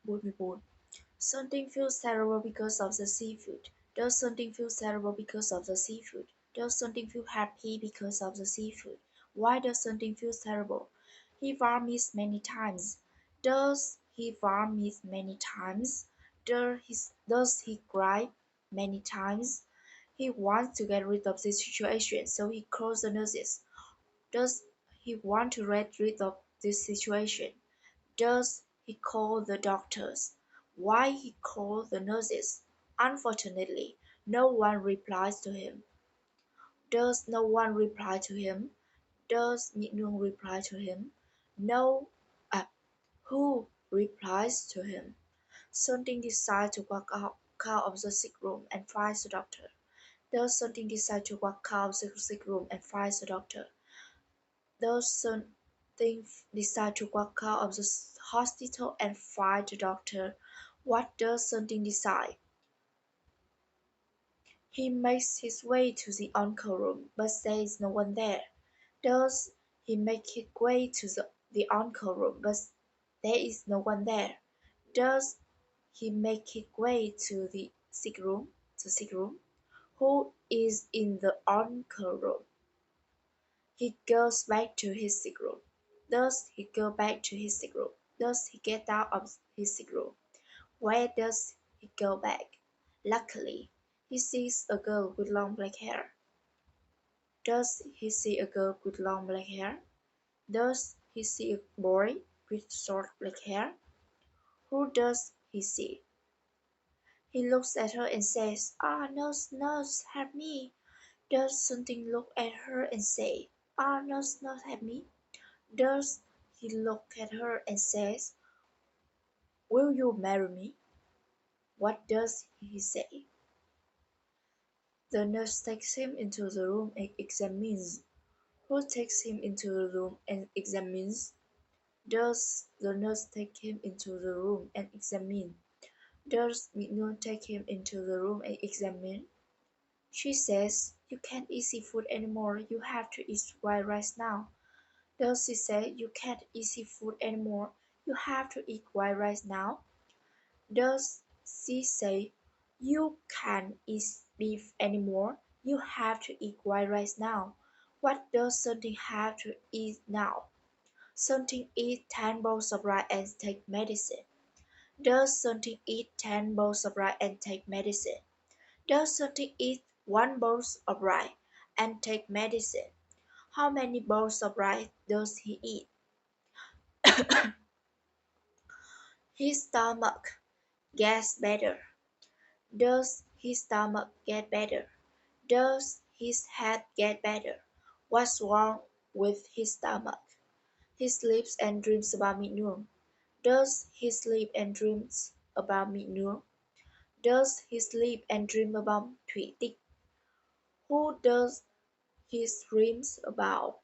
buoi14. Something feels terrible because of the seafood. Does something feel terrible because of the seafood? Does something feel happy because of the seafood? Why does something feel terrible? He vomits many times. Does he vomit many times? Does he cry many times? He wants to get rid of this situation, so he calls the nurses. Does he want to get rid of this situation? Does he call the doctors? Why he call the nurses? Unfortunately, no one replies to him. Does no one reply to him? Does Nung reply to him? No. Who replies to him? Something decides to walk out of the sick room and finds the doctor. Does something decide to walk out of the sick room and finds the doctor? Does something decide to walk out of the hospital and find the doctor? What does something decide? He makes his way to the on-call room, but there is no one there. Does he make his way to the on-call room, but there is no one there? Does he make his way to the sick room? Who is in the on-call room? He goes back to his sick room. Does he go back to his sick room? Does he get out of his sick room? Where does he go back? Luckily, he sees a girl with long black hair. Does he see a girl with long black hair? Does he see a boy with short black hair? Who does he see? He looks at her and says, "Ah, nurse, nurse, help me." Does something look at her and say, "Ah, nurse, nurse, help me"? Does he look at her and says, "Will you marry me"? What does he say? The nurse takes him into the room and examines. Who takes him into the room and examines? Does the nurse take him into the room and examine? Does Mignon take him into the room and examine? She says, "You can't eat seafood anymore. You have to eat white rice now." Does he say, "You can't eat seafood anymore. You have to eat white rice now"? Does she say, "You can't eat beef anymore. You have to eat white rice now"? What does something have to eat now? Something eat 10 bowls of rice and take medicine. Does something eat 10 bowls of rice and take medicine? Does something eat 1 bowl of rice and take medicine? How many bowls of rice does he eat? His stomach gets better. Does his stomach get better? Does his head get better? What's wrong with his stomach? He sleeps and dreams about Mignon. Does he sleep and dreams about Mignon? Does he sleep and dream about Thủy Tích? Who does he dreams about?